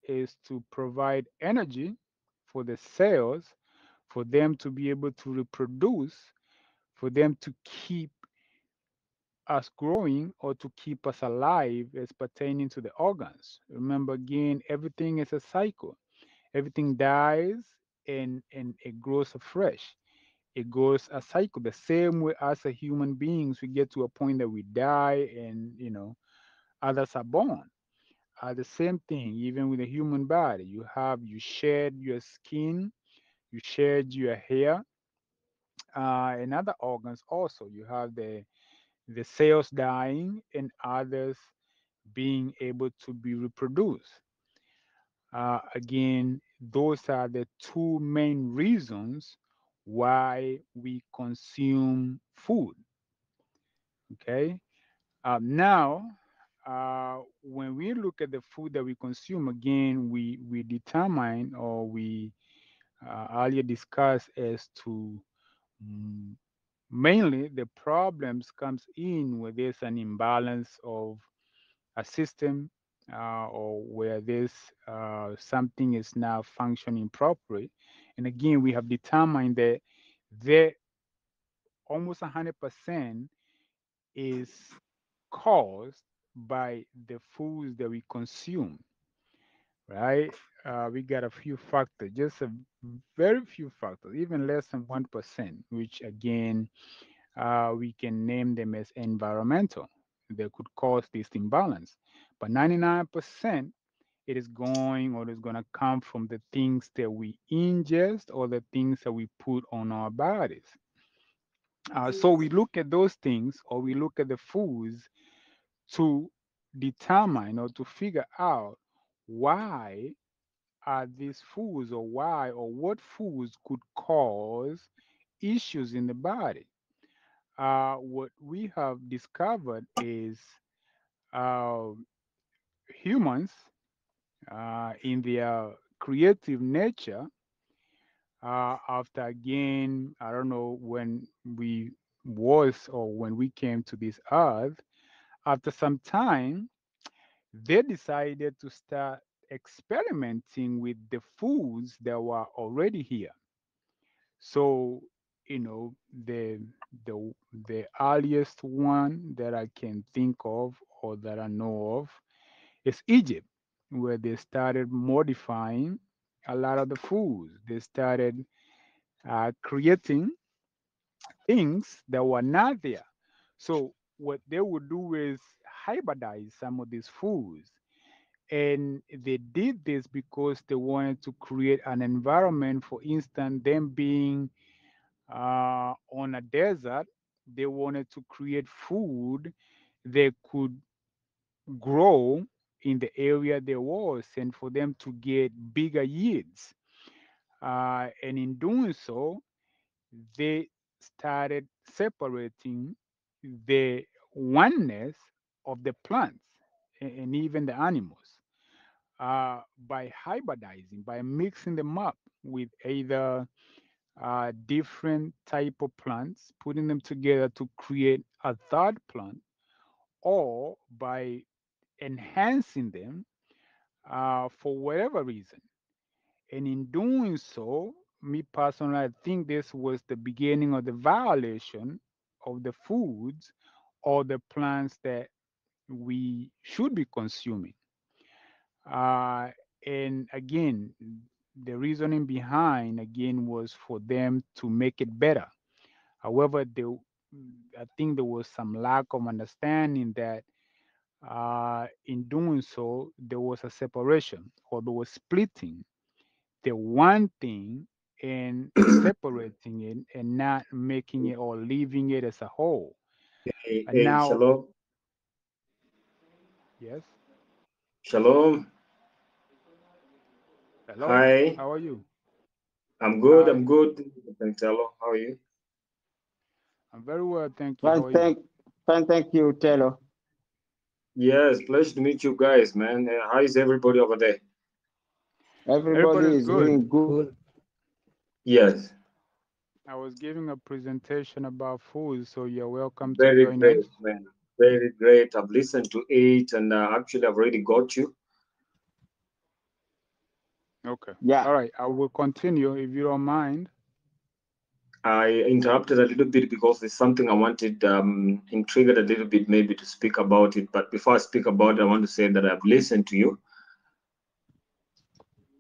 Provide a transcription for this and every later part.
is to provide energy for the cells, for them to be able to reproduce, for them to keep us growing or to keep us alive as pertaining to the organs. Remember, again, everything is a cycle. Everything dies and it grows afresh. It goes a cycle. The same way as a human beings, we get to a point that we die and, others are born. The same thing, even with the human body. You shed your skin, you shed your hair, and other organs also. You have the cells dying and others being able to be reproduced. Again, those are the two main reasons why we consume food. Okay. Now, when we look at the food that we consume, again, we determine or we earlier discussed as to mm, mainly the problems comes in where there's an imbalance of a system or where this something is now functioning properly. And again, we have determined that there almost 100% is caused by the foods that we consume, right? We got a few factors, just a very few factors, even less than 1%, which again, we can name them as environmental. They could cause this imbalance. But 99%, it is going or is going to come from the things that we ingest or the things that we put on our bodies. So we look at those things or we look at the foods to determine or to figure out why are these foods or why or what foods could cause issues in the body. What we have discovered is uh, humans, in their creative nature, after again, I don't know when we was or when we came to this earth, after some time, they decided to start experimenting with the foods that were already here. So, the the earliest one that I can think of or that I know of is Egypt, where they started modifying a lot of the foods. They started creating things that were not there. So what they would do is hybridize some of these foods. And they did this because they wanted to create an environment, for instance, them being on a desert, they wanted to create food they could grow in the area there was and for them to get bigger yields. And in doing so, they started separating the oneness of the plants and even the animals by hybridizing, by mixing them up with either different type of plants, putting them together to create a third plant, or by enhancing them for whatever reason. And in doing so, me personally, I think this was the beginning of the violation of the foods or the plants that we should be consuming. Uh, and again, the reasoning behind again was for them to make it better. However, I think there was some lack of understanding that in doing so, there was a separation or there was splitting the one thing and separating it and not making it or leaving it as a whole. And now, Shalom, yes, shalom. hello, Hi, how are you? I'm good. I'm Hi, good. Thanks, hello. How are you? I'm very well, thank you. Fine, How are you? thank you, Taylor. Yes, pleasure to meet you guys, man. How is everybody over there? Everybody Everybody's is good. doing good. Yes, I was giving a presentation about food, so you're welcome to very join great, us. man. Very great. I've listened to it, and actually, I've already got you. Okay. Yeah. All right. I will continue if you don't mind. I interrupted a little bit because there's something I wanted, intrigued a little bit maybe to speak about it. But before I speak about it, I want to say that I've listened to you.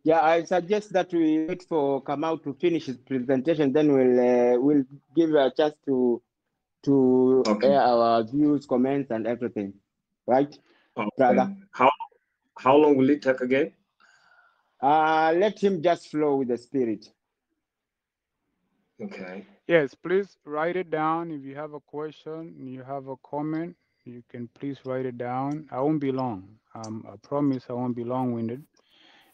Yeah, I suggest that we wait for Kamau to finish his presentation, then we'll give you a chance to Okay. air our views, comments, and everything. Right, Okay. brother? How long will it take again? Let him just flow with the spirit. Okay. Yes, please write it down. If you have a question, you have a comment, you can please write it down. I won't be long. I promise I won't be long-winded,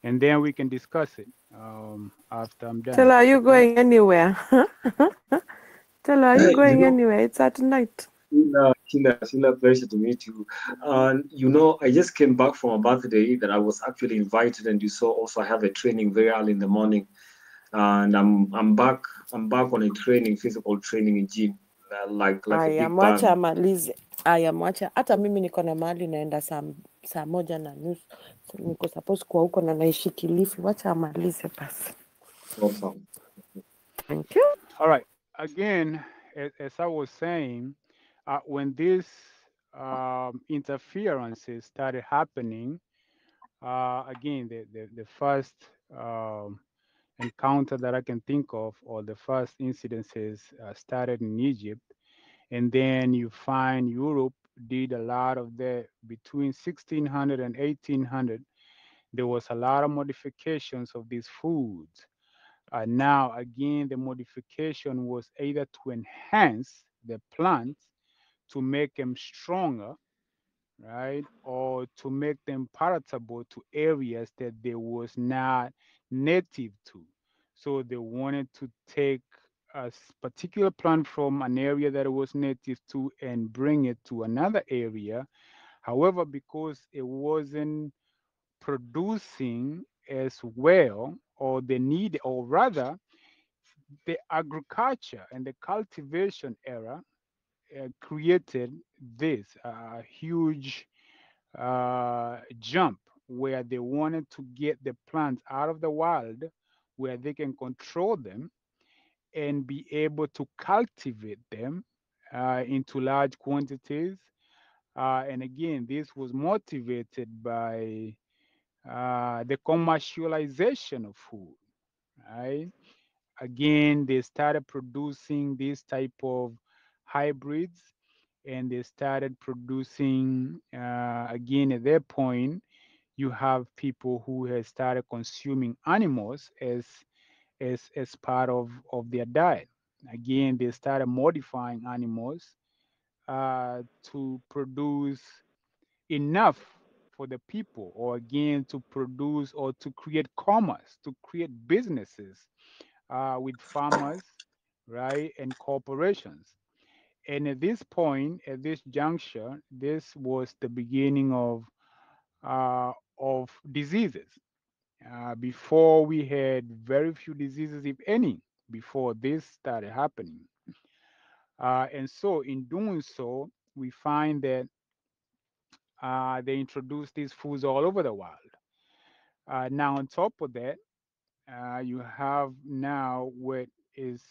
and then we can discuss it after I'm Tell done. her, are you Okay? going anywhere? Tell her, are you You going know, anywhere? It's at night. Sheila, pleasure to meet you. And I just came back from a birthday that I was actually invited, and you saw also I have a training very early in the morning, and I'm back on a training, physical training in gym, like a Aya, big mwacha bang. amalize. Aya, mwacha. Hata mimi niko na mahali naenda saa moja na nusu. So, niko suppose kuwa huko na naishi Kilifi. Wacha amalize basi. Awesome. Thank you. All right. Again, as I was saying, when these interferences started happening, again, the first um, encounter that I can think of, or the first incidences, started in Egypt, and then you find Europe did a lot of the between 1600 and 1800. There was a lot of modifications of these foods. Now, again, the modification was either to enhance the plants to make them stronger, right, or to make them palatable to areas that they was not native to. So they wanted to take a particular plant from an area that it was native to and bring it to another area. However, because it wasn't producing as well, or the need, or rather, the agriculture and the cultivation era created this huge jump where they wanted to get the plants out of the wild where they can control them and be able to cultivate them into large quantities. And again, this was motivated by the commercialization of food, right? Again, they started producing this type of hybrids, and they started producing again at that point you have people who have started consuming animals as part of their diet. Again, they started modifying animals to produce enough for the people, or again to produce or to create commerce, to create businesses with farmers, right, and corporations. And at this point, at this juncture, this was the beginning of diseases. Before we had very few diseases, if any, before this started happening. And so, in doing so, we find that they introduced these foods all over the world. Now, on top of that, you have now what is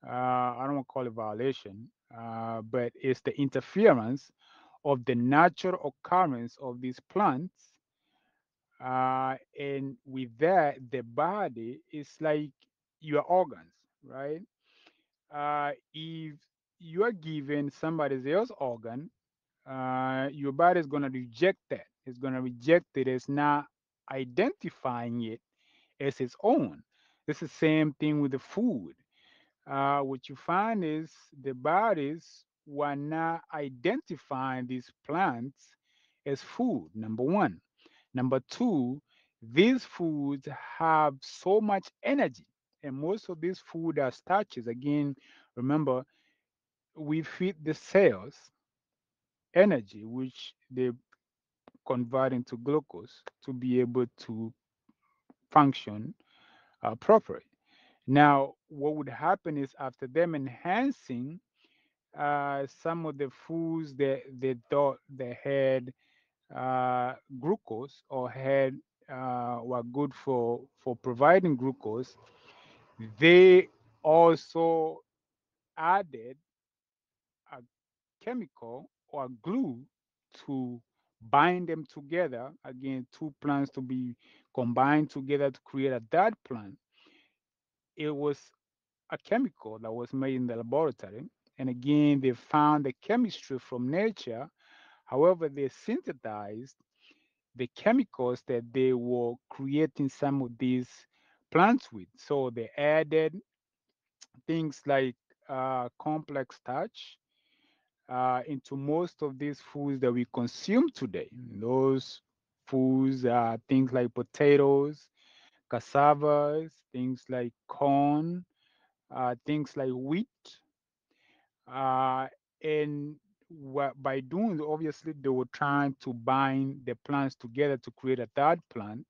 I don't want to call it violation, but it's the interference of the natural occurrence of these plants. And with that, the body is like your organs, right? If you are given somebody else's organ, your body is going to reject that. It's going to reject it as not identifying it as its own. It's the same thing with the food. What you find is the bodies were not identifying these plants as food, number one. Number two, these foods have so much energy, and most of these food are starches. Again, remember, we feed the cells energy, which they convert into glucose to be able to function properly. Now, what would happen is after them enhancing some of the foods that they thought they had glucose or had were good for providing glucose, they also added a chemical or glue to bind them together. Again, two plants to be combined together to create a third plant. It was a chemical that was made in the laboratory. And again, they found the chemistry from nature. However, they synthesized the chemicals that they were creating some of these plants with. So they added things like complex starch into most of these foods that we consume today. Those foods are things like potatoes, cassavas, things like corn, things like wheat. Uh, and by doing, obviously, they were trying to bind the plants together to create a third plant,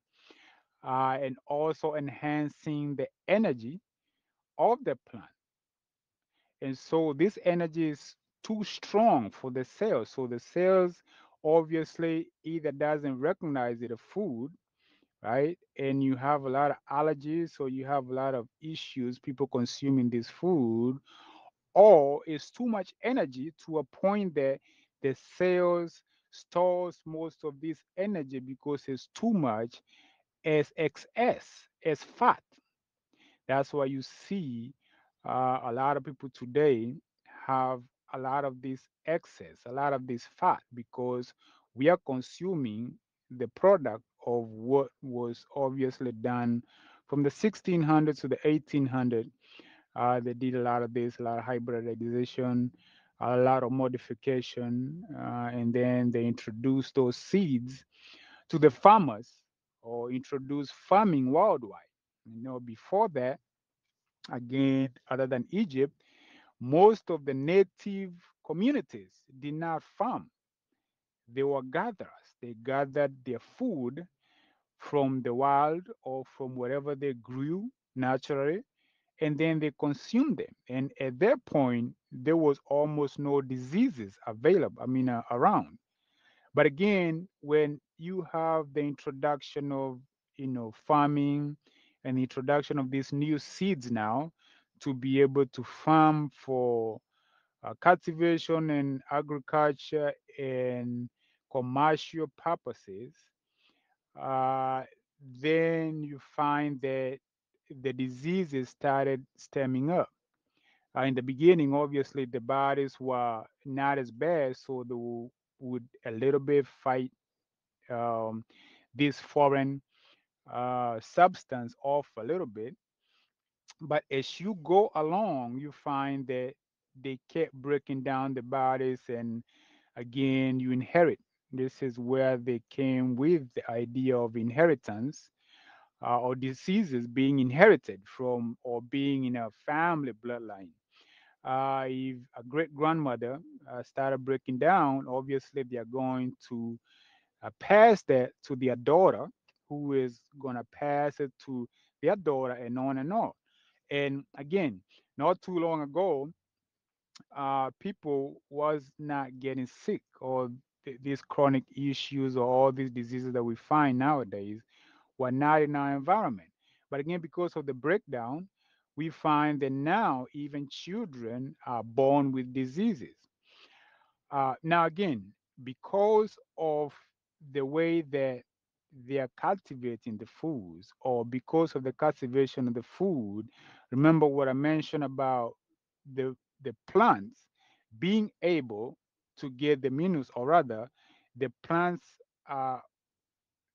and also enhancing the energy of the plant. And so this energy is too strong for the cells. So the cells obviously either doesn't recognize it a food, right? And you have a lot of allergies, or you have a lot of issues people consuming this food, or it's too much energy to a point that the cells stores most of this energy because it's too much as excess, as fat. That's why you see a lot of people today have a lot of this excess, a lot of this fat, because we are consuming the product of what was obviously done from the 1600s to the 1800s. They did a lot of this, a lot of hybridization, a lot of modification, and then they introduced those seeds to the farmers, or introduced farming worldwide. Before that, again, other than Egypt, most of the native communities did not farm. They were gatherers. They gathered their food from the wild or from wherever they grew naturally, and then they consumed them. And at that point, there was almost no diseases available, around. But again, when you have the introduction of farming, and the introduction of these new seeds now to be able to farm for cultivation and agriculture and commercial purposes, uh, then you find that the diseases started stemming up. In the beginning, obviously, the bodies were not as bad, so they would a little bit fight um, this foreign substance off a little bit. But as you go along, you find that they kept breaking down the bodies, and again, you inherit. This is where they came with the idea of inheritance, or diseases being inherited from or being in a family bloodline. If a great grandmother started breaking down, obviously they are going to pass that to their daughter, who is going to pass it to their daughter, and on and on. And again, not too long ago, people was not getting sick, or these chronic issues, or all these diseases that we find nowadays were not in our environment. But again, because of the breakdown, we find that now even children are born with diseases. Now, again, because of the way that they are cultivating the foods, or because of the cultivation of the food, remember what I mentioned about the plants being able to get the minerals, or rather, the plants are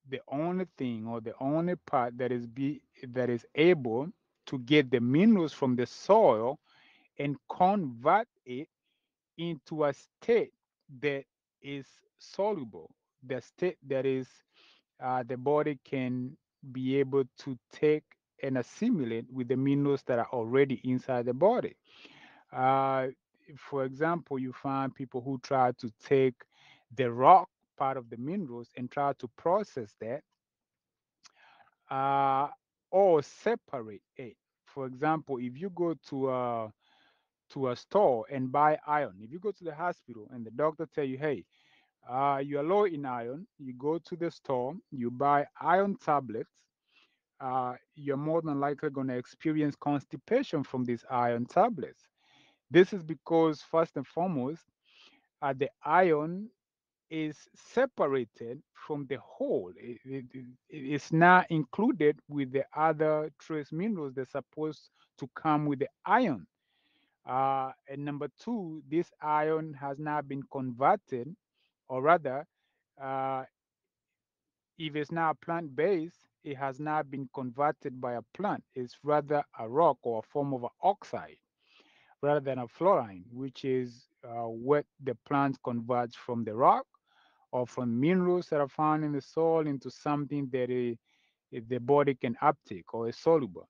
the only thing, or the only part that is able to get the minerals from the soil and convert it into a state that is soluble, the state that is the body can be able to take and assimilate with the minerals that are already inside the body. Uh, for example, you find people who try to take the rock part of the minerals and try to process that, uh, or separate it. For example, if you go to a store and buy iron, if you go to the hospital and the doctor tell you, hey, you're low in iron, you go to the store, you buy iron tablets, you're more than likely going to experience constipation from these iron tablets. This is because, first and foremost, the iron is separated from the whole. It's not included with the other trace minerals that's supposed to come with the iron. And number two, this iron has not been converted, or rather, uh, if it's not plant based, it has not been converted by a plant. It's rather a rock or a form of an oxide rather than a fluorine, which is what the plant converts from the rock or from minerals that are found in the soil into something that the body can uptake or is soluble.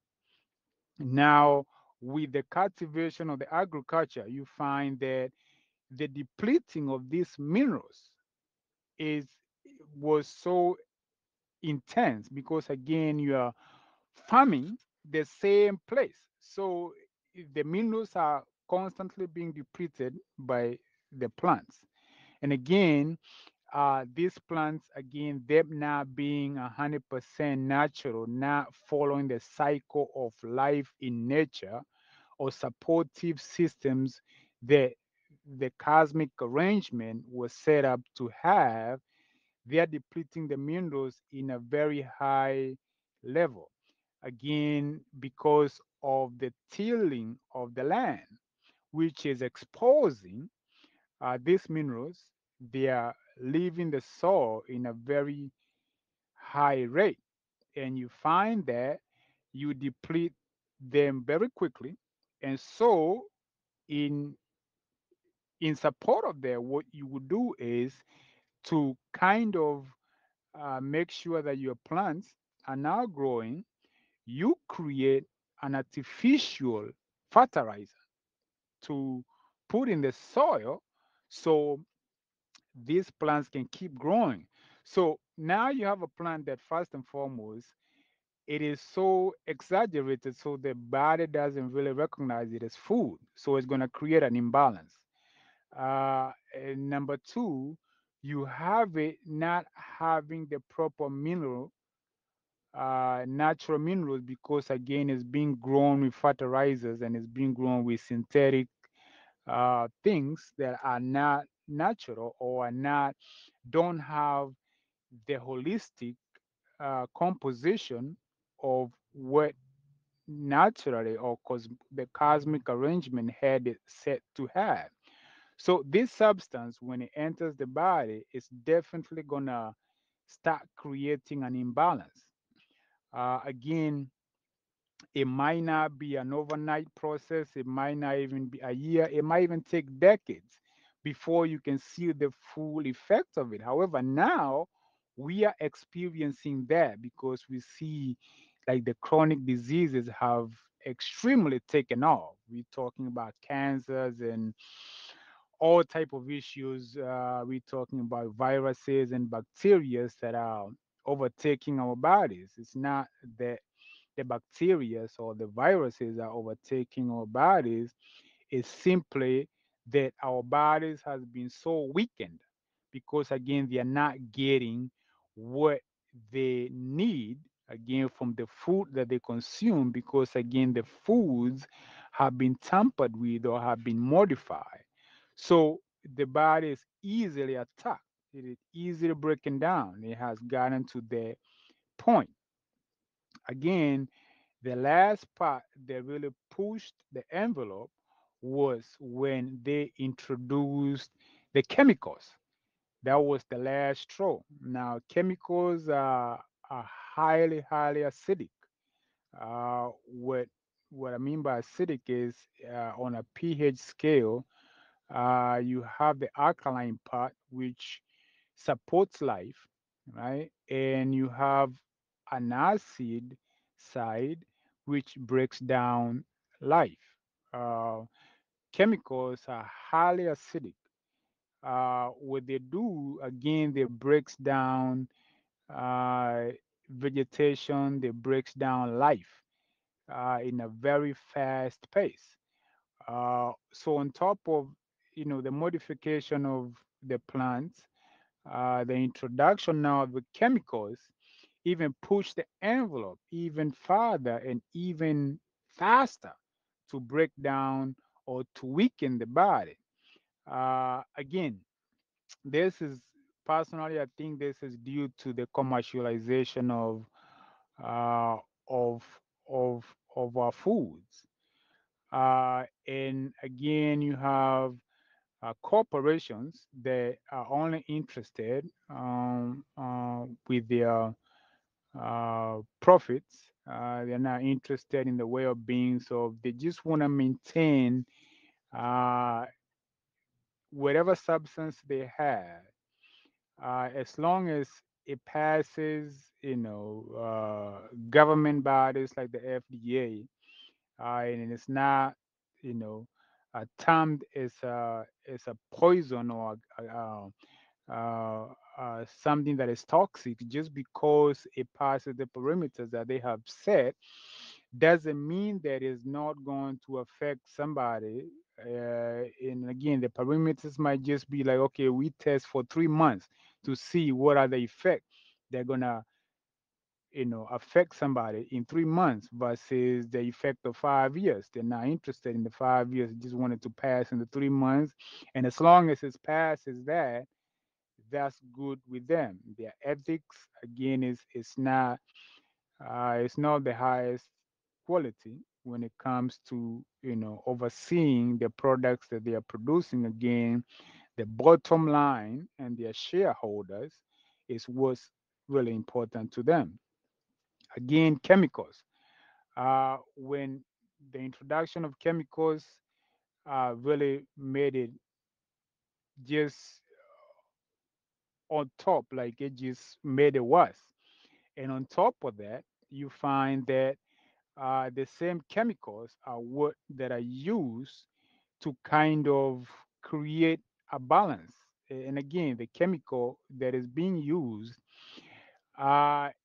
Now, with the cultivation of the agriculture, you find that the depleting of these minerals is was so intense because again you are farming the same place. So the minerals are constantly being depleted by the plants. And again, these plants, again, them not being 100% natural, not following the cycle of life in nature or supportive systems that the cosmic arrangement was set up to have, they are depleting the minerals in a very high level. Again, because of the tilling of the land, which is exposing these minerals, they are leaving the soil in a very high rate. And you find that you deplete them very quickly. And so, in in support of that, what you would do is to kind of make sure that your plants are now growing, you create an artificial fertilizer to put in the soil so these plants can keep growing. So now you have a plant that, first and foremost, it is so exaggerated so the body doesn't really recognize it as food. So it's going to create an imbalance. And number two, you have it not having the proper mineral, natural minerals, because again, it's being grown with fertilizers and it's being grown with synthetic things that are not natural or are not don't have the holistic composition of what naturally or cause the cosmic arrangement had it set to have. So this substance, when it enters the body, is definitely gonna start creating an imbalance. Again, it might not be an overnight process. It might not even be a year. It might even take decades before you can see the full effect of it. However, now we are experiencing that because we see like the chronic diseases have extremely taken off. We're talking about cancers and all type of issues. We're talking about viruses and bacteria that are overtaking our bodies. It's not that the bacteria or the viruses are overtaking our bodies, is simply that our bodies has been so weakened because again they are not getting what they need again from the food that they consume, because again the foods have been tampered with or have been modified. So the body is easily attacked, it is easily broken down. It has gotten to the point. Again, the last part that really pushed the envelope was when they introduced the chemicals. That was the last straw. Now, chemicals are highly, highly acidic. What I mean by acidic is on a pH scale, you have the alkaline part, which supports life, right? And you have an acid side, which breaks down life. Uh, Chemicals are highly acidic. What they do, again, they breaks down uh, vegetation, they breaks down life in a very fast pace. So on top of the modification of the plants, the introduction now of the chemicals, even push the envelope even farther and even faster to break down or to weaken the body. Again, this is personally, I think this is due to the commercialization uh, of of our foods. And again, you have corporations that are only interested with their profits. They're not interested in the well-being, so they just want to maintain uh, whatever substance they have, as long as it passes, government bodies like the FDA, and it's not, you know, termed as a poison or something that is toxic just because it passes the perimeters that they have set doesn't mean that it's not going to affect somebody. And again, the perimeters might just be like, okay, we test for 3 months to see what are the effects they're gonna, affect somebody in 3 months versus the effect of 5 years. They're not interested in the 5 years; they just wanted to pass in the 3 months, and as long as it passes that, that's good with them. Their ethics, again, it's not the highest quality when it comes to overseeing the products that they are producing. Again, the bottom line and their shareholders is what's really important to them. Again, chemicals. When the introduction of chemicals really made it just on top, like it just made it worse. And on top of that, you find that the same chemicals are what that are used to kind of create a balance. And again, the chemical that is being used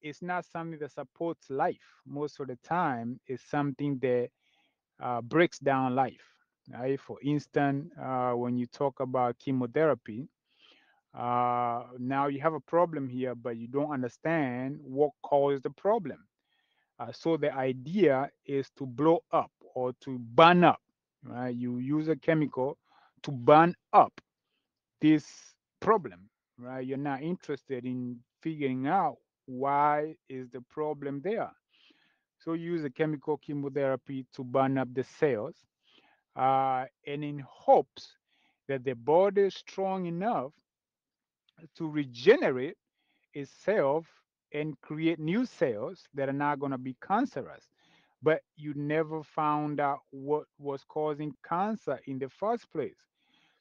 is not something that supports life. Most of the time, it's something that breaks down life. Right? For instance, when you talk about chemotherapy, now you have a problem here, but you don't understand what caused the problem. So the idea is to blow up or to burn up. Right? You use a chemical to burn up this problem. Right? You're not interested in figuring out why is the problem there. So you use a chemical chemotherapy to burn up the cells, and in hopes that the body is strong enough to regenerate itself and create new cells that are not going to be cancerous. But you never found out what was causing cancer in the first place.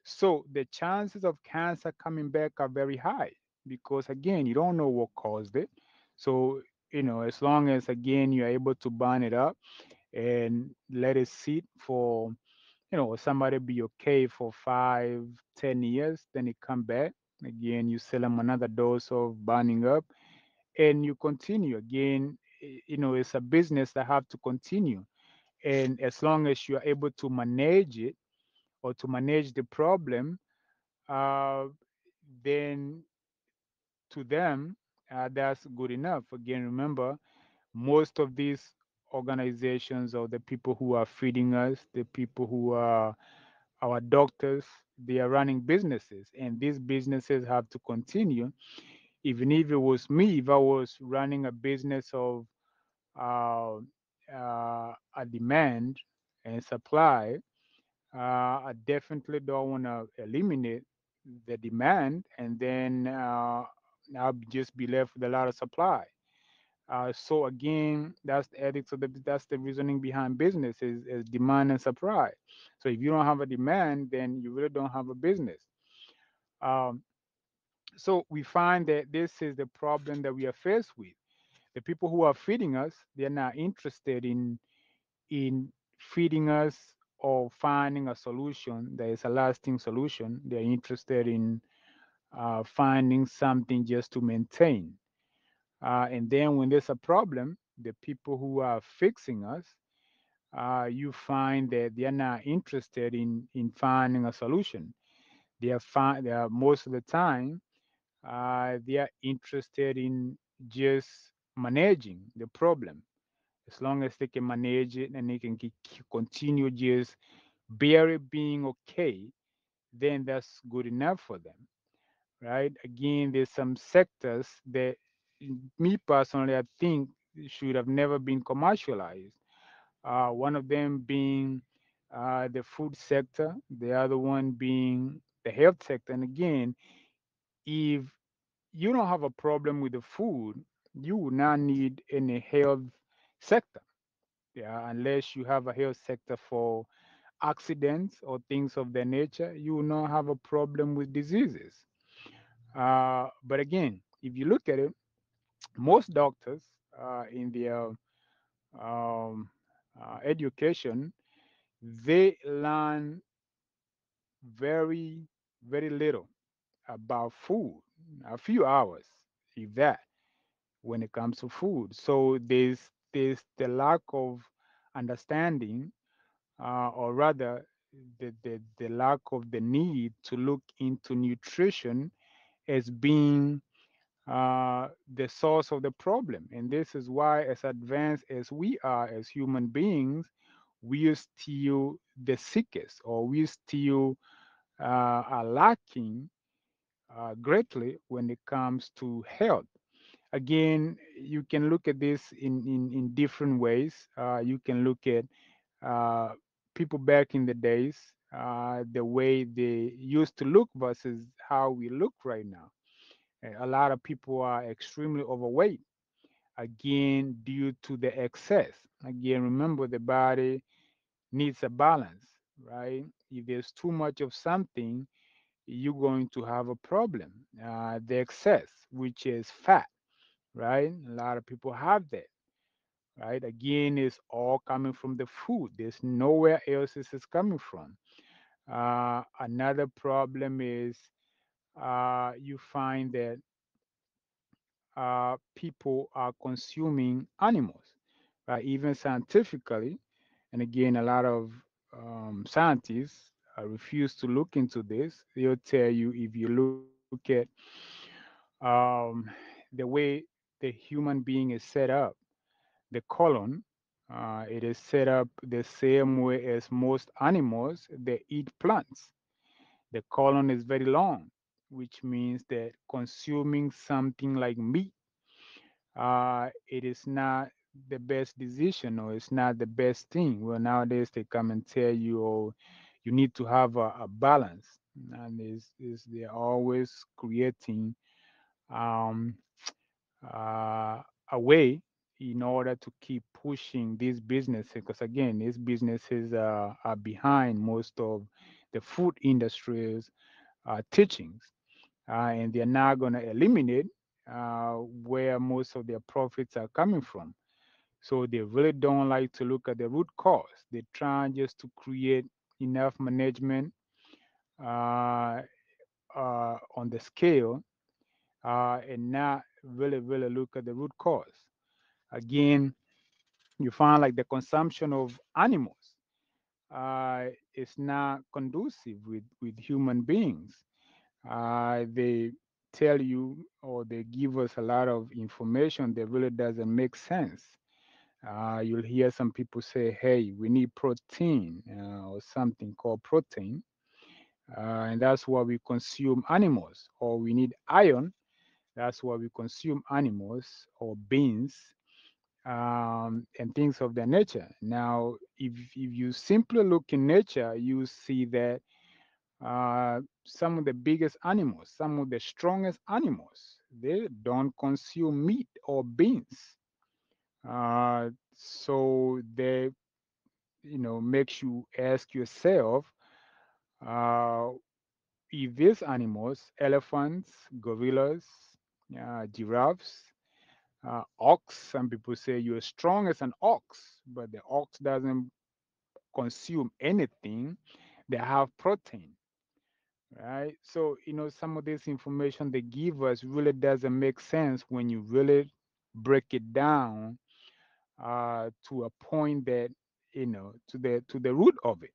So the chances of cancer coming back are very high because, again, you don't know what caused it. So, as long as, again, you're able to burn it up and let it sit for, somebody be okay for 5, 10 years, then it come back. Again, you sell them another dose of burning up and you continue. Again, it's a business that have to continue. And as long as you're able to manage it or to manage the problem, uh, then to them, that's good enough. Again, remember, most of these organizations or the people who are feeding us, the people who are our doctors, they are running businesses, and these businesses have to continue. Even if it was me, if I was running a business of uh, a demand and supply, I definitely don't want to eliminate the demand, and then I'll just be left with a lot of supply. So again, that's the ethics of that's the reasoning behind business is demand and supply. So if you don't have a demand, then you really don't have a business. Um, so we find that this is the problem that we are faced with. The people who are feeding us, they're not interested in feeding us or finding a solution that is a lasting solution. They're interested in finding something just to maintain. And then when there's a problem, the people who are fixing us, you find that they're not interested in finding a solution. They are most of the time they are interested in just managing the problem. As long as they can manage it and they can continue just barely being okay, then that's good enough for them, right? Again, there's some sectors that, me personally, I think should have never been commercialized. One of them being the food sector, the other one being the health sector. And again, if you don't have a problem with the food, you will not need any health sector. Yeah, unless you have a health sector for accidents or things of that nature, you will not have a problem with diseases. But again, if you look at it, most doctors in their um, education, they learn very, very little about food, a few hours, if that, when it comes to food. So there's the lack of understanding, or rather, the lack of the need to look into nutrition as being the source of the problem. And this is why, as advanced as we are as human beings, we are still the sickest, or we still are lacking greatly when it comes to health. Again, you can look at this in different ways. You can look at uh, people back in the days, the way they used to look versus how we look right now. A lot of people are extremely overweight, again, due to the excess. Again, remember, the body needs a balance, right? If there's too much of something, you're going to have a problem. The excess, which is fat, right? A lot of people have that, right? Again, it's all coming from the food. There's nowhere else this is coming from. Another problem is you find that people are consuming animals, right? Even scientifically. And again, a lot of scientists refuse to look into this. They'll tell you, if you look at um, the way the human being is set up, the colon, it is set up the same way as most animals. They eat plants. The colon is very long, which means that consuming something like meat, it is not the best decision, or it's not the best thing. Well, nowadays they come and tell you, oh, you need to have a balance, and is they're always creating um, uh, a way in order to keep pushing these businesses, because again, these businesses are behind most of the food industry's teachings, and they're not going to eliminate where most of their profits are coming from. So they really don't like to look at the root cause. They're trying just to create enough management uh, on the scale, and not really, really look at the root cause. Again, you find like the consumption of animals is not conducive with human beings. They tell you, or they give us a lot of information that really doesn't make sense. You'll hear some people say, hey, we need protein, or something called protein, and that's why we consume animals. Or we need iron, that's why we consume animals, or beans, and things of that nature. Now, if you simply look in nature, you see that some of the biggest animals, some of the strongest animals, they don't consume meat or beans. So they, makes you ask yourself, uh, if these animals, elephants, gorillas, giraffes, ox, some people say you're strong as an ox, but the ox doesn't consume anything. They have protein, right? So, some of this information they give us really doesn't make sense when you really break it down to a point that, to the root of it.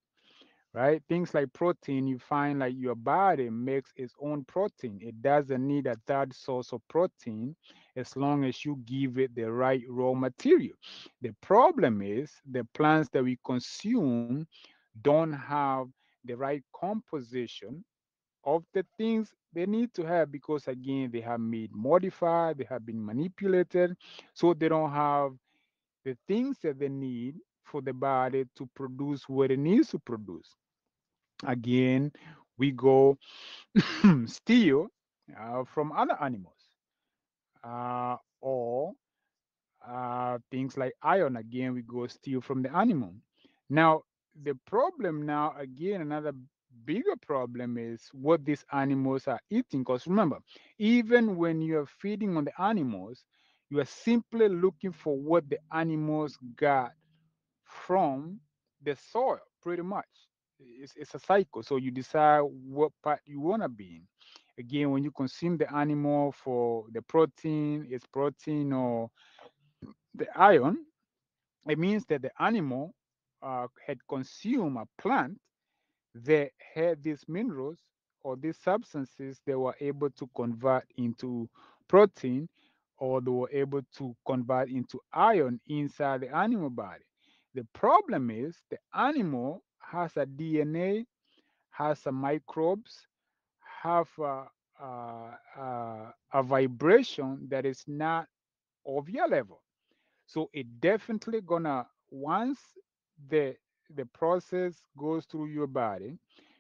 right? Things like protein, you find like your body makes its own protein. It doesn't need a third source of protein as long as you give it the right raw material. The problem is the plants that we consume don't have the right composition of the things they need to have because again they have made modified, they have been manipulated, so they don't have the things that they need for the body to produce what it needs to produce. Again, we go steal from other animals, or things like iron. Again, we go steal from the animal. Now, the problem now, again, another bigger problem is what these animals are eating. Because remember, even when you are feeding on the animals, you are simply looking for what the animals got from the soil, pretty much. It's a cycle. So you decide what part you want to be in. Again, when you consume the animal for the protein, it's protein or the iron, it means that the animal had consumed a plant that had these minerals or these substances they were able to convert into protein, or they were able to convert into iron inside the animal body. The problem is the animal has a DNA, has some microbes, have a vibration that is not of your level. So it definitely gonna, once the the process goes through your body,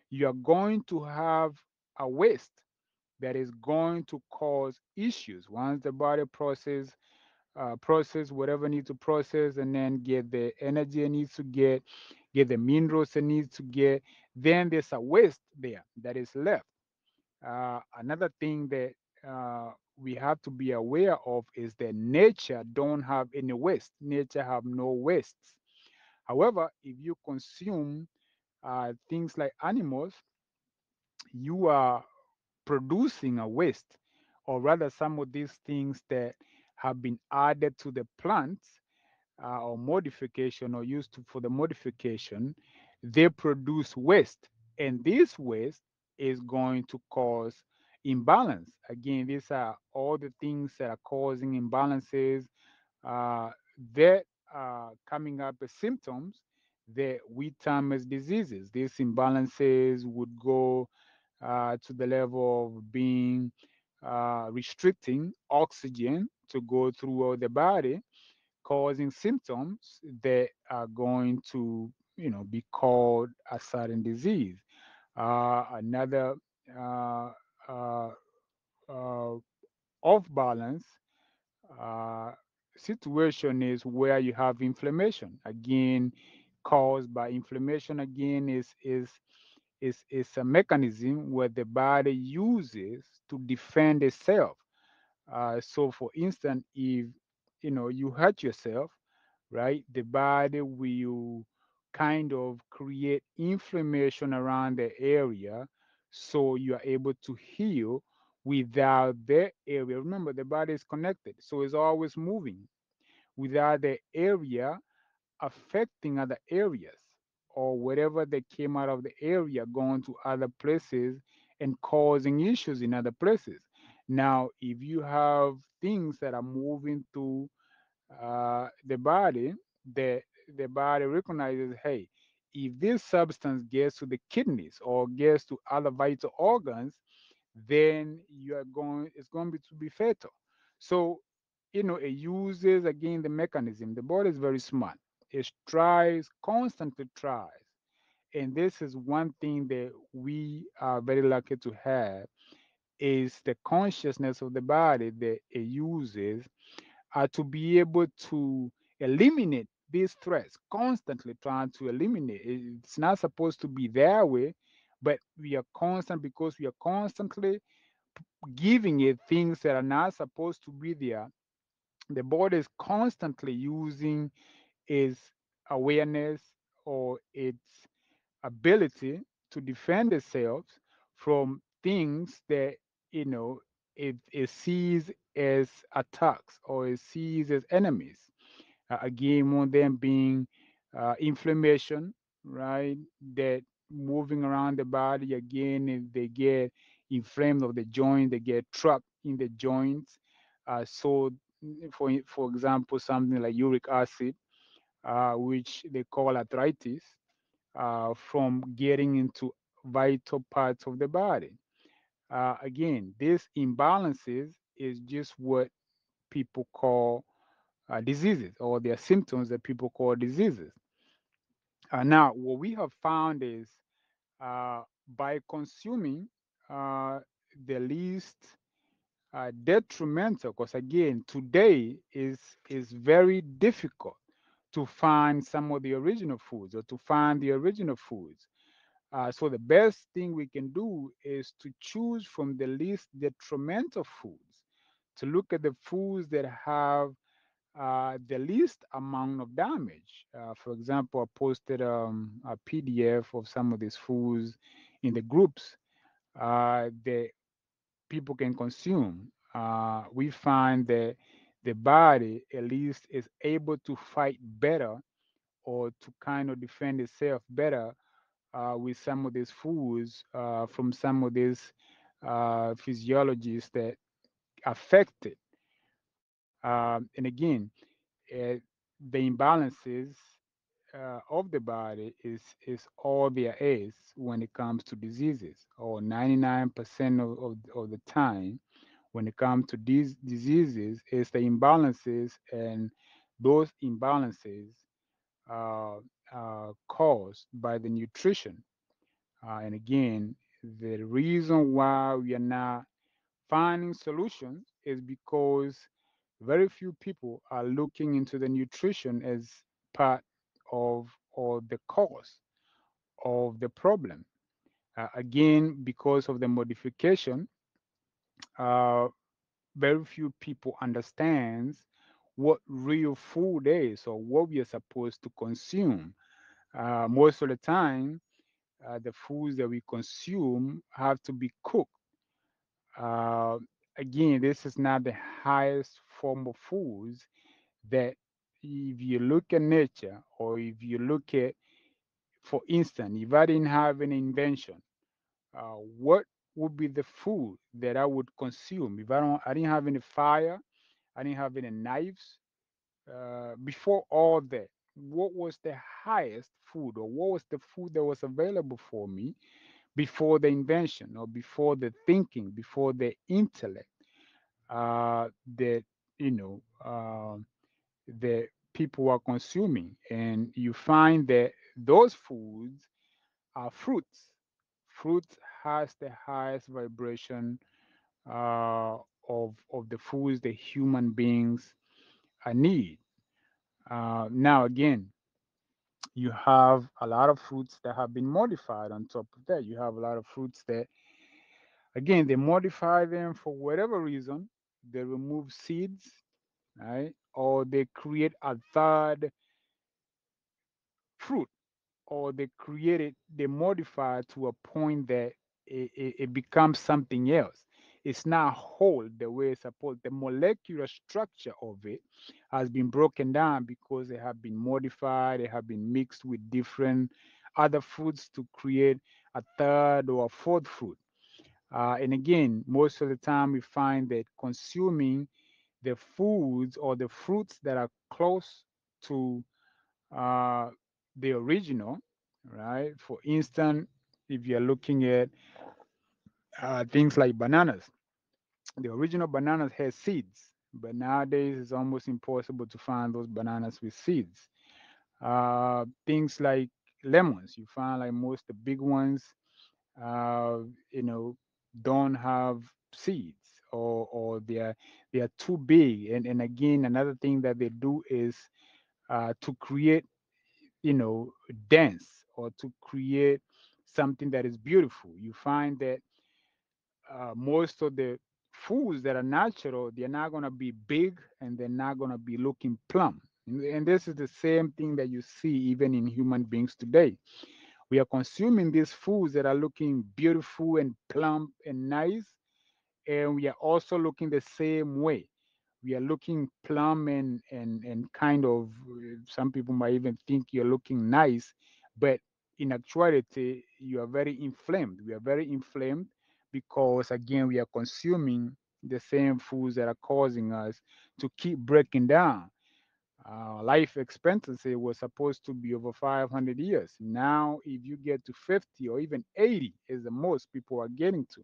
you are going to have a waste that is going to cause issues. Once the body process whatever needs to process, and then get the energy it needs to get the minerals it needs to get, then there's a waste there that is left. Another thing that we have to be aware of is that nature don't have any waste. Nature have no wastes. However, if you consume things like animals, you are producing a waste, or rather, some of these things that have been added to the plants or modification or used for the modification, they produce waste. And this waste is going to cause imbalance. Again, these are all the things that are causing imbalances uh, that are coming up as symptoms that we term as diseases. These imbalances would go to the level of being restricting oxygen to go through the body, causing symptoms that are going to, be called a certain disease. Another uh, uh, uh, off balance uh, situation is where you have inflammation. Again, caused by inflammation. Again, is a mechanism where the body uses to defend itself. So, for instance, if you hurt yourself, right, the body will kind of create inflammation around the area, so you are able to heal without the area. Remember, the body is connected, so it's always moving. Without the area affecting other areas, or whatever that came out of the area going to other places and causing issues in other places. Now, if you have things that are moving through the body, the the body recognizes, hey, if this substance gets to the kidneys or gets to other vital organs, then it's going to be fatal. So, it uses again the mechanism. The body is very smart. It tries, constantly tries. And this is one thing that we are very lucky to have, is the consciousness of the body that it uses to be able to eliminate these threats, constantly trying to eliminate. It's not supposed to be that way, but we are constant, because we are constantly giving it things that are not supposed to be there. The body is constantly using its awareness or its ability to defend itself from things that it sees as attacks, or it sees as enemies. Again, one of them being inflammation, right? That moving around the body. Again, if they get inflamed of the joint, they get trapped in the joints. So, for example, something like uric acid, which they call arthritis, from getting into vital parts of the body. Again, these imbalances is just what people call diseases, or their symptoms that people call diseases. Now, what we have found is, by consuming uh, the least detrimental, because again, today is very difficult to find some of the original foods, or to find the original foods. So the best thing we can do is to choose from the least detrimental foods, to look at the foods that have the least amount of damage. For example, I posted a PDF of some of these foods in the groups that people can consume. We find that the body at least is able to fight better, or to kind of defend itself better with some of these foods, from some of these physiologies that affect it. And again, uh, the imbalances of the body is all there is when it comes to diseases, or 99% of the time when it comes to these diseases is the imbalances, and those imbalances uh, caused by the nutrition. And again, the reason why we are not finding solutions is because very few people are looking into the nutrition as part of, or the cause of the problem. Again, because of the modification, uh, very few people understands what real food is, or what we are supposed to consume. Most of the time, the foods that we consume have to be cooked. Uh, Again, this is not the highest form of foods that, if you look at nature, or if you look at, for instance, if I didn't have an invention, what would be the food that I would consume if I didn't have any fire, I didn't have any knives. Before all that, what was the highest food, or what was the food that was available for me before the invention, or before the thinking, before the intellect, that you know that people are consuming? And you find that those foods are fruits. Fruits has the highest vibration uh, of the foods that human beings need. Now, again, you have a lot of fruits that have been modified. On top of that, you have a lot of fruits that, again, they modify them for whatever reason. They remove seeds, right? Or they create a third fruit, or they create it, they modify it to a point that it becomes something else. It's not whole the way it's supposed. The molecular structure of it has been broken down because they have been modified, they have been mixed with different other fruits to create a third or a fourth fruit. And again, most of the time we find that consuming the foods or the fruits that are close to uh, the original, right? For instance, if you're looking at things like bananas, the original bananas had seeds, but nowadays it's almost impossible to find those bananas with seeds. Things like lemons, you find like most the big ones, uh, you know, don't have seeds, or they are too big. And again, another thing that they do is to create, dance, or to create something that is beautiful. You find that most of the foods that are natural, they're not going to be big, and they're not going to be looking plump. And this is the same thing that you see even in human beings today. We are consuming these foods that are looking beautiful and plump and nice, and we are also looking the same way. We are looking plump and kind of, some people might even think you're looking nice, but in actuality, you are very inflamed. We are very inflamed because, again, we are consuming the same foods that are causing us to keep breaking down. Life expectancy was supposed to be over 500 years. Now, if you get to 50 or even 80, is the most people are getting to.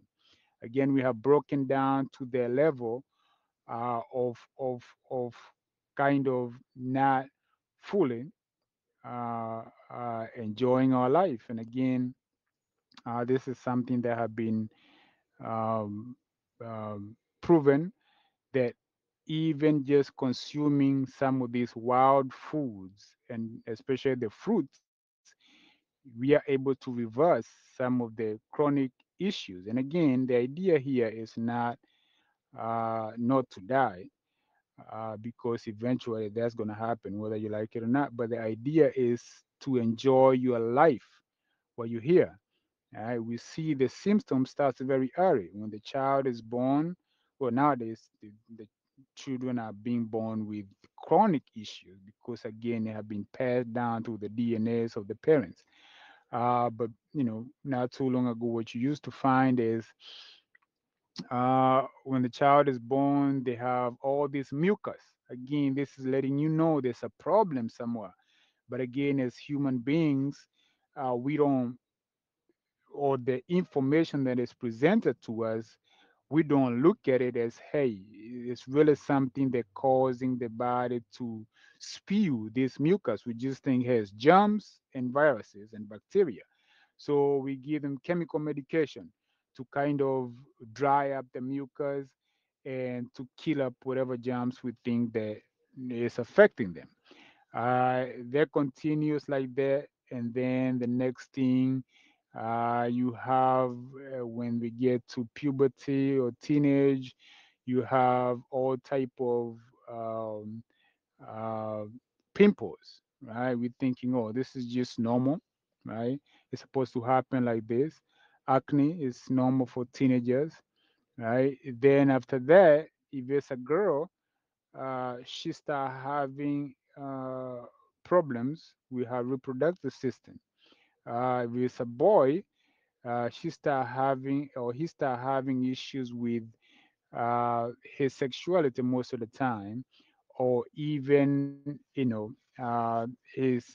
Again, we have broken down to their level of kind of not fully enjoying our life. And again, this is something that have been um, proven that even just consuming some of these wild foods and especially the fruits, we are able to reverse some of the chronic issues. And again, the idea here is not to die, because eventually that's going to happen, whether you like it or not. But the idea is to enjoy your life while you're here. All right, we see the symptoms starts very early when the child is born. Well, nowadays the children are being born with chronic issues because again they have been passed down through the DNAs of the parents. But not too long ago, what you used to find is when the child is born, they have all this mucus. Again, this is letting you know there's a problem somewhere. But again, as human beings, we don't, or the information that is presented to us, we don't look at it as, hey, it's really something that causing the body to spew this mucus. We just think it has germs and viruses and bacteria. So we give them chemical medication to kind of dry up the mucus and to kill up whatever germs we think that is affecting them. That continues like that, and then the next thing you have when we get to puberty or teenage, you have all type of um, uh, pimples, right? We're thinking, oh, this is just normal, right? It's supposed to happen like this. Acne is normal for teenagers, right? Then after that, if it's a girl, she start having problems with her reproductive system. If it's a boy, she start having or he start having issues with his sexuality most of the time, or even uh, his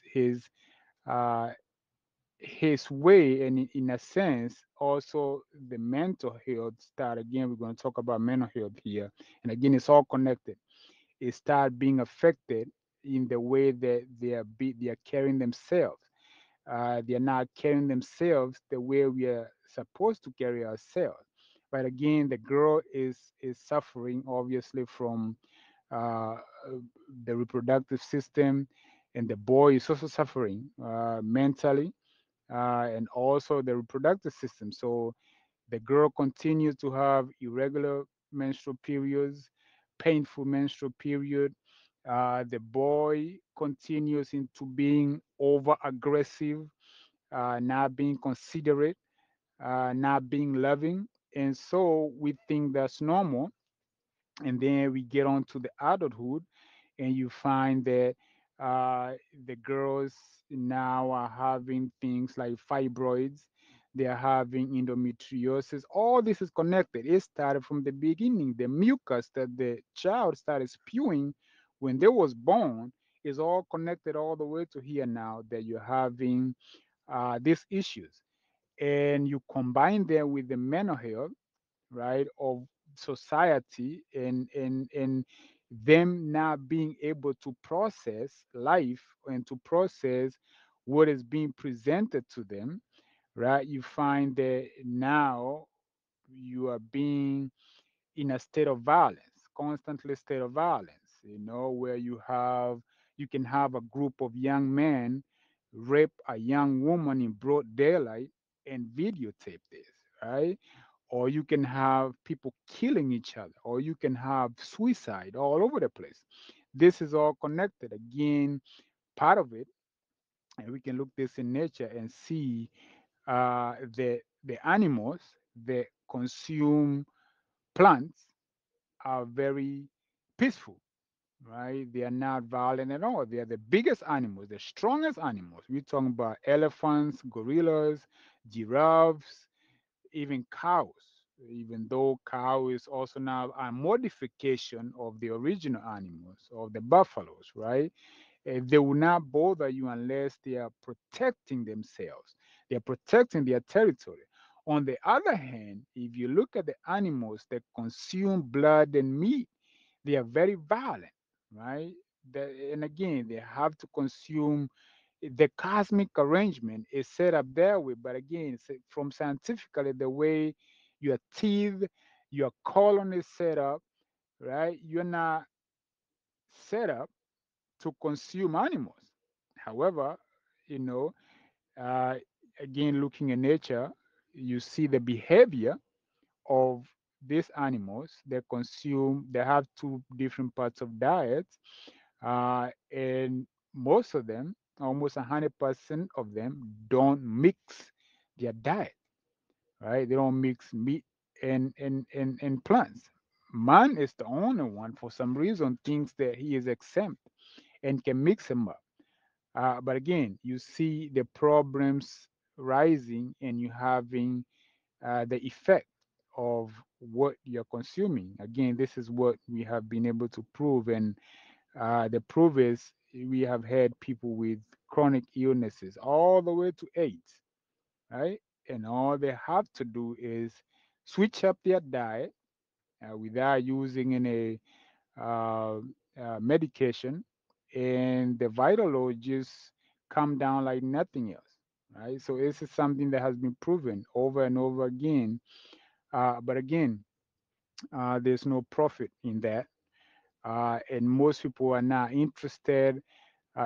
way, and in a sense also the mental health start. Again, we're going to talk about mental health here, and again it's all connected. It start being affected in the way that they are carrying themselves. They are not carrying themselves the way we are supposed to carry ourselves. But again, the girl is suffering obviously from uh, the reproductive system, and the boy is also suffering mentally, and also the reproductive system. So the girl continues to have irregular menstrual periods, painful menstrual period. The boy continues into being over aggressive, not being considerate, not being loving. And so we think that's normal. And then we get on to the adulthood, and you find that uh, the girls now are having things like fibroids, they are having endometriosis. All this is connected. It started from the beginning. The mucus that the child started spewing when they was born is all connected all the way to here now that you're having these issues. And you combine them with the mental health, right, of society, and them not being able to process life and to process what is being presented to them, right? You find that now you are being in a state of violence, constantly state of violence, where you can have a group of young men rape a young woman in broad daylight and videotape this, right? Or you can have people killing each other, or you can have suicide all over the place. This is all connected. Again, part of it, and we can look this in nature and see the animals that consume plants are very peaceful. right? They are not violent at all. They are the biggest animals, the strongest animals. We're talking about elephants, gorillas, giraffes, even cows. Even though cow is also now a modification of the original animals, of the buffaloes, right? They will not bother you unless they are protecting themselves. They are protecting their territory. On the other hand, if you look at the animals that consume blood and meat, they are very violent, right? And again, they have to consume. The cosmic arrangement is set up that way, but again, from scientifically, the way your teeth, your colon is set up, right? You're not set up to consume animals. However, you know, uh, again, looking at nature, you see the behavior of these animals. They consume, they have two different parts of diets, and most of them, almost 100% of them, don't mix their diet, right? They don't mix meat and plants. Man is the only one, for some reason, thinks that he is exempt and can mix them up. But again, you see the problems rising, and you having the effect of what you're consuming. Again, this is what we have been able to prove, and the proof is we have had people with chronic illnesses all the way to AIDS, right? And all they have to do is switch up their diet without using any uh, medication, and the vital load just come down like nothing else, right? So this is something that has been proven over and over again. But again, there's no profit in that, and most people are not interested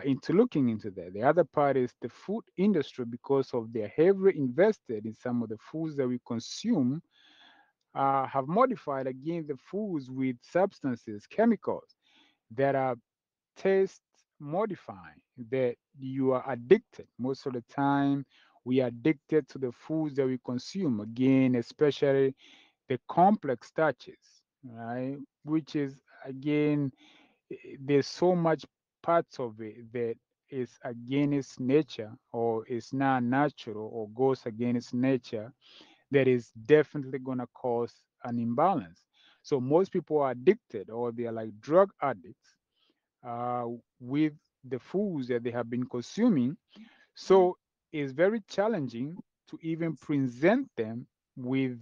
into looking into that. The other part is the food industry, because of their heavily invested in some of the foods that we consume, have modified again the foods with substances, chemicals that are taste modifying, that you are addicted. Most of the time, we are addicted to the foods that we consume. Again, especially the complex starches, right? Which is again, there's so much parts of it that is against nature, or is not natural, or goes against nature, that is definitely going to cause an imbalance. So most people are addicted, or they are like drug addicts, uh, with the foods that they have been consuming. So it's very challenging to even present them with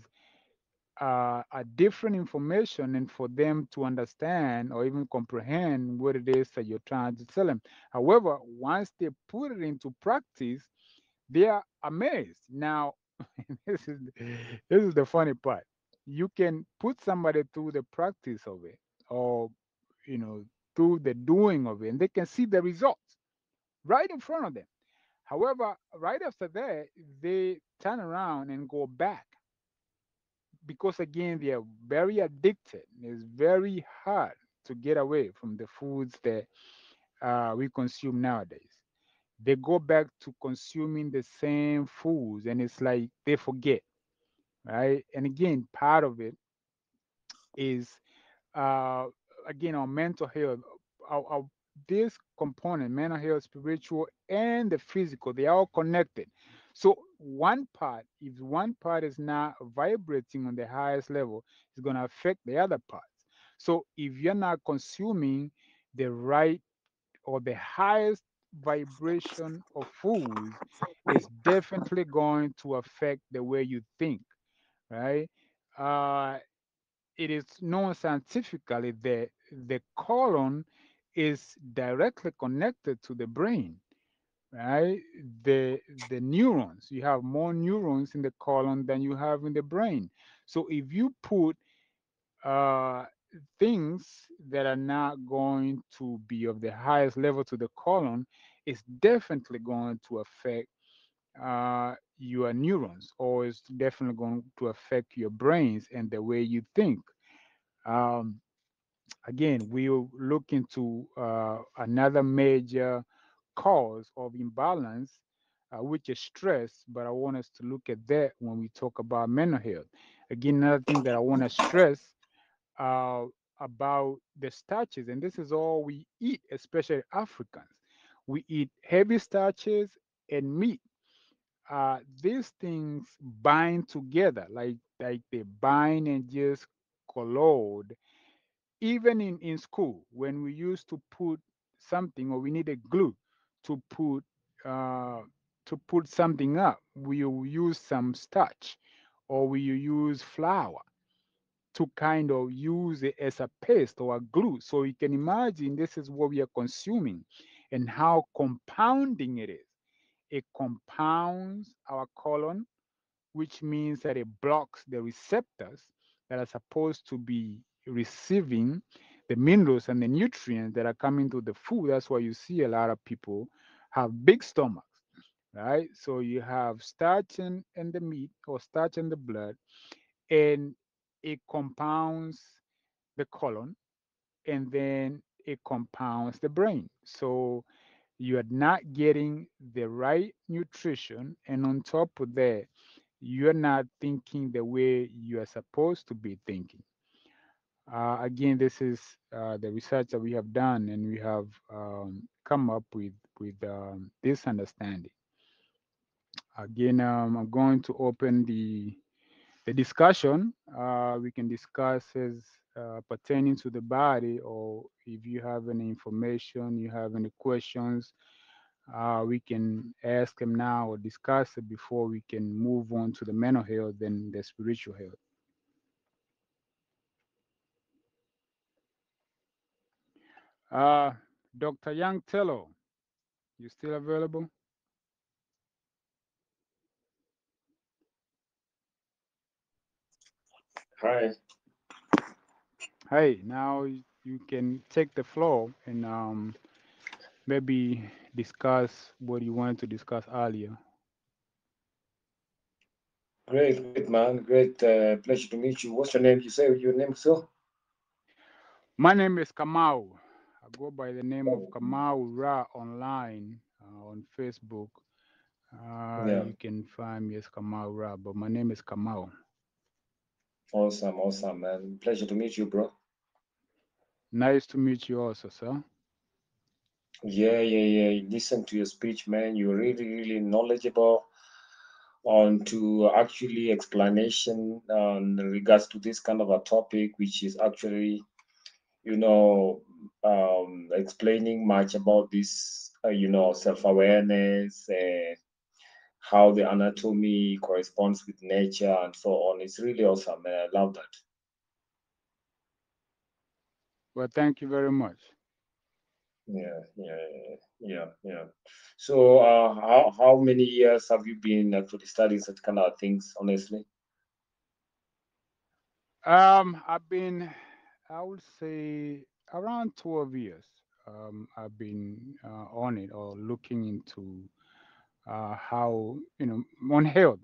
a different information, and for them to understand or even comprehend what it is that you're trying to tell them. However, once they put it into practice, they are amazed. Now, this is this is the funny part. You can put somebody through the practice of it, or you know, through the doing of it, and they can see the results right in front of them. However, right after that, they turn around and go back, because again, they are very addicted. It's very hard to get away from the foods that we consume nowadays. They go back to consuming the same foods, and it's like they forget, right? And again, part of it is uh, again our mental health. Our this component, mental health, spiritual, and the physical, they are all connected. So one part, if one part is not vibrating on the highest level, it's going to affect the other parts. So if you're not consuming the right or the highest vibration of foods, it's definitely going to affect the way you think, right? Uh, it is known scientifically that the colon is directly connected to the brain, right? The neurons, you have more neurons in the colon than you have in the brain. So if you put uh, things that are not going to be of the highest level to the colon, it's definitely going to affect your neurons, or it's definitely going to affect your brains and the way you think. Um, Again, we'll look into another major cause of imbalance, which is stress, but I want us to look at that when we talk about mental health. Again, another thing that I want to stress, uh, about the starches, and this is all we eat, especially Africans. We eat heavy starches and meat. These things bind together, like they bind and just collode. Even in school, when we used to put something or we need a glue to uh, put something up, we will use some starch or we will use flour to kind of use it as a paste or a glue. So you can imagine this is what we are consuming and how compounding it is. It compounds our colon, which means that it blocks the receptors that are supposed to be receiving the minerals and the nutrients that are coming to the food. That's why you see a lot of people have big stomachs, right? So you have starch in the meat or starch in the blood, and it compounds the colon, and then it compounds the brain. So you are not getting the right nutrition, and on top of that, you're not thinking the way you are supposed to be thinking. Again, this is the research that we have done, and we have come up with this understanding. Again, I'm going to open the discussion. We can discuss as pertaining to the body, or if you have any information, you have any questions, we can ask them now or discuss it before we can move on to the mental health and the spiritual health. Uh, Dr. Young Tello, you still available? Hi. Hey, now you can take the floor and maybe discuss what you wanted to discuss earlier. Great, great, man. Great. Pleasure to meet you. What's your name? You say your name, so? My name is Kamau. I go by the name of Kamau Ra online on Facebook. Yeah. You can find me as Kamau Ra, but my name is Kamau. Awesome, awesome, man. Pleasure to meet you, bro. Nice to meet you also, sir. Yeah, yeah, yeah. Listen to your speech, man. You're really, really knowledgeable on to actually explanation in regards to this kind of a topic, which is actually, you know, explaining much about this, self-awareness, how the anatomy corresponds with nature and so on. It's really awesome, man. I love that. Well, thank you very much. Yeah, yeah, yeah, yeah. So, how many years have you been actually studying such kind of things? Honestly, I've been, I would say, around 12 years. I've been on it or looking into how, on health,